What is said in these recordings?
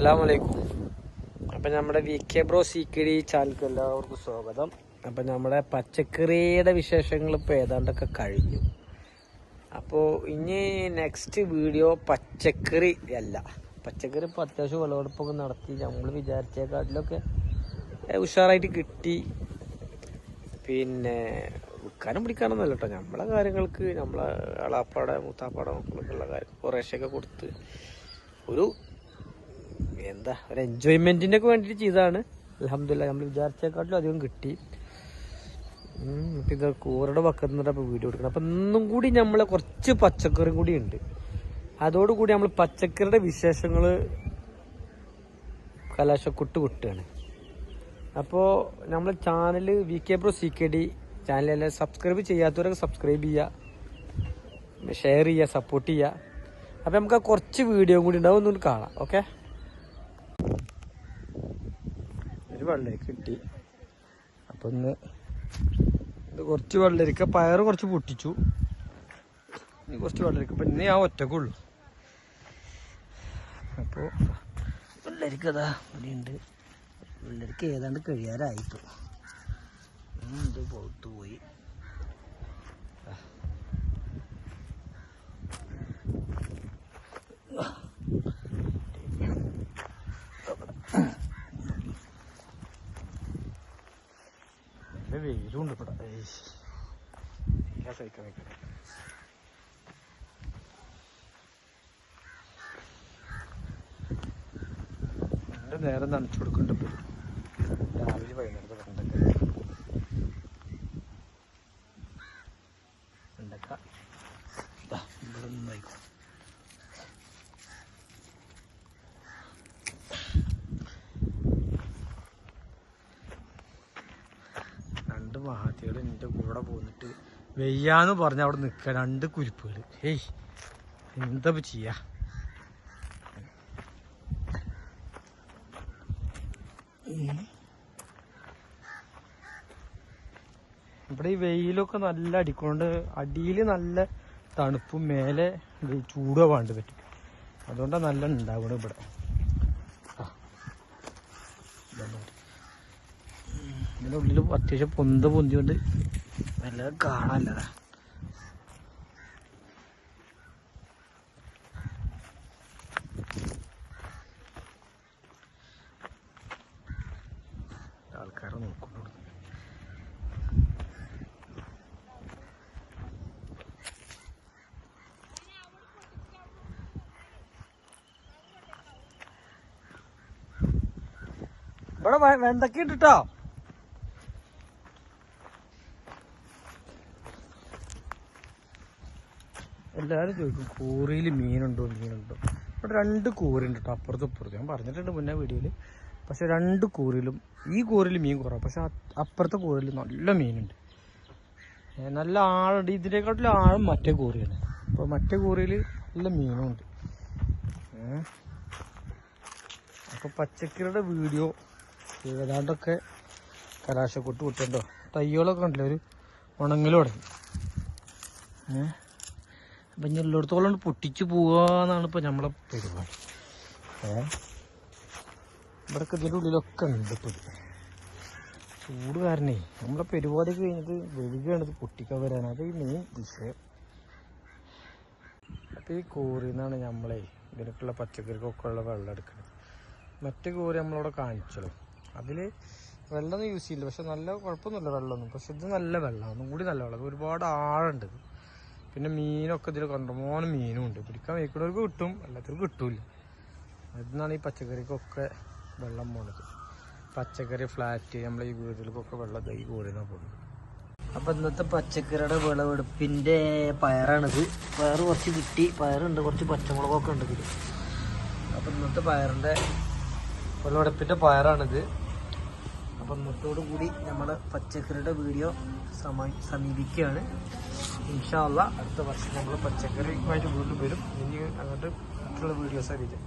അസ്സലാമലൈക്കും. അപ്പം നമ്മുടെ VK Bro CKD ചാനലിലേക്ക് എല്ലാവർക്കും സ്വാഗതം. അപ്പം നമ്മുടെ പച്ചക്കറിയുടെ വിശേഷങ്ങൾ ഇപ്പോൾ ഏതാണ്ടൊക്കെ കഴിഞ്ഞു. അപ്പോൾ ഇനി നെക്സ്റ്റ് വീഡിയോ പച്ചക്കറി അല്ല. പച്ചക്കറി ഇപ്പോൾ അത്യാവശ്യം വിളവെടുപ്പൊക്കെ നടത്തി നമ്മൾ വിചാരിച്ചേക്കാട്ടിലൊക്കെ ഉഷാറായിട്ട് കിട്ടി. പിന്നെ വിൽക്കാനും പിടിക്കാനൊന്നുമല്ല കേട്ടോ, നമ്മളെ കാര്യങ്ങൾക്ക് നമ്മളെ അളാപ്പാടെ മൂത്താപ്പാടെ മക്കൾക്കുള്ള കാര്യം കുറേശ്ശൊക്കെ കൊടുത്ത് ഒരു എൻജോയ്മെന്റിന്റെ ഒക്കെ വേണ്ടിയിട്ട് ചെയ്തതാണ്. അൽഹംദുലില്ലാഹ് നമ്മൾ വിചാരിച്ചേക്കാട്ടിലും അധികം കിട്ടി. ഇത് കൂറയുടെ പക്കത്ത് നിന്നിട്ട് അപ്പോൾ വീഡിയോ എടുക്കണം. അപ്പം ഇന്നും കൂടി നമ്മളെ കുറച്ച് പച്ചക്കറിയും കൂടി ഉണ്ട്. അതോടുകൂടി നമ്മൾ പച്ചക്കറിയുടെ വിശേഷങ്ങൾ കലാശക്കൊട്ട് വിട്ടുകയാണ്. അപ്പോൾ നമ്മൾ ചാനൽ VK Bro CKD ചാനലെല്ലാം സബ്സ്ക്രൈബ് ചെയ്യാത്തവരൊക്കെ സബ്സ്ക്രൈബ് ചെയ്യുക, ഷെയർ ചെയ്യുക, സപ്പോർട്ട് ചെയ്യുക. അപ്പം നമുക്ക് ആ കുറച്ച് വീഡിയോ കൂടി ഉണ്ടാവും, ഒന്നുകൂടി കാണാം. ഓക്കെ, ഒരു വെള്ളരിക്ക കിട്ടി. അപ്പം ഇത് കുറച്ച് വെള്ളരിക്ക, പയറ് കുറച്ച് പൊട്ടിച്ചു, ഇനി കുറച്ച് വെള്ളരിക്ക. അപ്പം ഇന്ന് ഞാൻ ഒറ്റക്കുള്ളൂ. അപ്പോൾ വെള്ളരിക്ക അതാ ഇവിടെയുണ്ട്. വെള്ളരിക്ക ഏതാണ്ട് കഴിയാറായിപ്പോൾ. ഇത് പുറത്തു പോയി. വെയിലുണ്ട് ഇവിടെ, സഹിക്കാൻ വയ്ക്കണം. രണ്ട് നേരം നനച്ചു കൊടുക്കേണ്ടത് രാവിലെ വൈകുന്നേരത്തെ വെണ്ടക്ക ഇവിടെ നിന്നായിക്കോ. രണ്ട് മഹാത്തികൾ എൻ്റെ കൂടെ പോന്നിട്ട് വെയ്യാന്ന് പറഞ്ഞ അവിടെ നിൽക്കുക. രണ്ട് കുരിപ്പുകൾ. ഏയ് എന്താ ചെയ്യാ? ഇവിടെ ഈ വെയിലൊക്കെ നല്ല അടിക്കൊണ്ട് അടിയിൽ നല്ല തണുപ്പും മേലെ ചൂടുക വേണ്ടി പറ്റും. അതുകൊണ്ടാണ് നല്ല ഉണ്ടാവണം ഇവിടെ. ഇതിൻ്റെ ഉള്ളിൽ അത്യാവശ്യം പൊന്തിക്കൊണ്ട് നല്ല കാണാനല്ലതാ. ആൾക്കാരെ നോക്കുന്നു. ഇവിടെ വെണ്ടക്ക ഇട്ടിട്ടോ. എല്ലാവരും ചോദിക്കും കൂറിയിൽ മീനുണ്ടോ. ഇവിടെ രണ്ട് കൂരുണ്ട് കേട്ടോ, അപ്പുറത്തും ഇപ്പുറത്തും. ഞാൻ പറഞ്ഞിട്ടുണ്ട് മുന്നേ വീഡിയോയിൽ. പക്ഷെ രണ്ട് കൂറിലും ഈ കൂറിൽ മീൻ കുറവാണ്. പക്ഷെ അപ്പുറത്തെ കൂറിൽ നല്ല മീനുണ്ട്, നല്ല ആളുണ്ട്. ഇതിനെക്കാട്ടിലും ആളും മറ്റേ കൂറിയാണ്. അപ്പോൾ മറ്റേ കൂറിയിൽ നല്ല മീനുണ്ട്. അപ്പോൾ പച്ചക്കറിയുടെ വീഡിയോ ഏതാണ്ടൊക്കെ കലാശക്കൊട്ട് വിട്ടുണ്ടോ. തയ്യോളൊക്കെ ഉണ്ടല്ലോ, ഒരു ഉണങ്ങലും തുടങ്ങി. അപ്പം ഇനി ഉള്ളിടത്തോളം പൊട്ടിച്ച് പോവാന്നാണ് ഇപ്പോൾ നമ്മളെ പരിപാടി. ഇവിടെയൊക്കെ ഇതിൻ്റെ ഉള്ളിലൊക്കെ ഉണ്ട്. ഇപ്പോൾ ചൂട് കാരണേ നമ്മളെ പരിപാടി കഴിഞ്ഞിട്ട് വരികയാണിത് പൊട്ടിക്കാൻ വരാനാണ്. അത് ഈ മെയിൻ വിഷയം. അപ്പോൾ ഈ കോറിയിൽ നിന്നാണ് നമ്മളെ ഇതിനൊക്കെയുള്ള പച്ചക്കറിക്കൊക്കെ ഉള്ള വെള്ളം എടുക്കുന്നത്. മറ്റേ കോരി നമ്മളവിടെ കാണിച്ചല്ലോ, അതിൽ വെള്ളമൊന്നും യൂസ് ചെയ്യില്ല. പക്ഷെ നല്ല കുഴപ്പമൊന്നുമില്ല വെള്ളമൊന്നും. പക്ഷെ ഇത് നല്ല വെള്ളമാണ്, ഒന്നും കൂടി നല്ല വെള്ളം. ഒരുപാട് ആഴുണ്ട്. പിന്നെ മീനൊക്കെ ഇതിൽ കണ്ടമാനം മീനും ഉണ്ട്. പിടിക്കാൻ വയ്ക്കുന്നവർക്ക് കിട്ടും, എല്ലാത്തിനും കിട്ടൂല. അതിനാണ് ഈ പച്ചക്കറിക്കൊക്കെ വെള്ളം പോണത്. പച്ചക്കറി ഫ്ലാറ്റ് നമ്മൾ ഈ വീടുകൾക്കൊക്കെ വെള്ളം കൈ കോരുന്നാണ് പോകുന്നത്. അപ്പം ഇന്നത്തെ പച്ചക്കറിയുടെ വിളവെടുപ്പിൻ്റെ പയറാണിത്. പയർ കുറച്ച് കിട്ടി. പയറുണ്ട്, കുറച്ച് പച്ചമുളകൊക്കെ ഉണ്ട് ഇതിൽ. അപ്പം ഇന്നത്തെ പയറിൻ്റെ വിളവെടുപ്പിൻ്റെ പയറാണിത്. അപ്പം ഇന്നത്തോടുകൂടി നമ്മൾ പച്ചക്കറിയുടെ വീഡിയോ സമീപിക്കുകയാണ്. ഇൻഷാ അല്ലാഹ് അടുത്ത വർഷം നമ്മൾ പച്ചക്കറിയുമായിട്ട് വീണ്ടും വരും. ഇനി അങ്ങോട്ട് മറ്റുള്ള വീഡിയോസ് ആയിരിക്കും.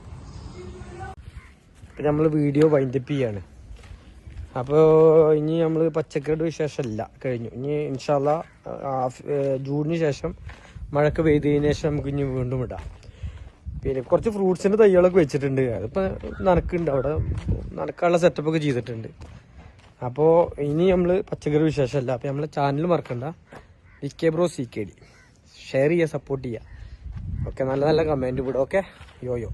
ഇപ്പം നമ്മൾ വീഡിയോ വൈൻഡപ്പ് ചെയ്യാണ്. അപ്പോൾ ഇനി നമ്മൾ പച്ചക്കറിയുടെ വിശേഷമല്ല, കഴിഞ്ഞു. ഇനി ഇൻഷാ അല്ലാഹ് ജൂണിന് ശേഷം മഴക്ക് പെയ്തതിന് ശേഷം നമുക്ക് ഇനി വീണ്ടും ഇടാം. പിന്നെ കുറച്ച് ഫ്രൂട്ട്സിൻ്റെ തൈകളൊക്കെ വെച്ചിട്ടുണ്ട്. അതിപ്പോൾ നനക്കുണ്ട്, അവിടെ നനക്കാനുള്ള സെറ്റപ്പൊക്കെ ചെയ്തിട്ടുണ്ട്. അപ്പോൾ ഇനി നമ്മൾ പച്ചക്കറി വിശേഷമല്ല. അപ്പോൾ നമ്മളെ ചാനൽ മറക്കണ്ട, VK Bro CKD ഷെയർ ചെയ്യുക, സപ്പോർട്ട് ചെയ്യുക. ഓക്കെ, നല്ല നല്ല കമൻറ്റ് വിടും. Okay, yo-yo.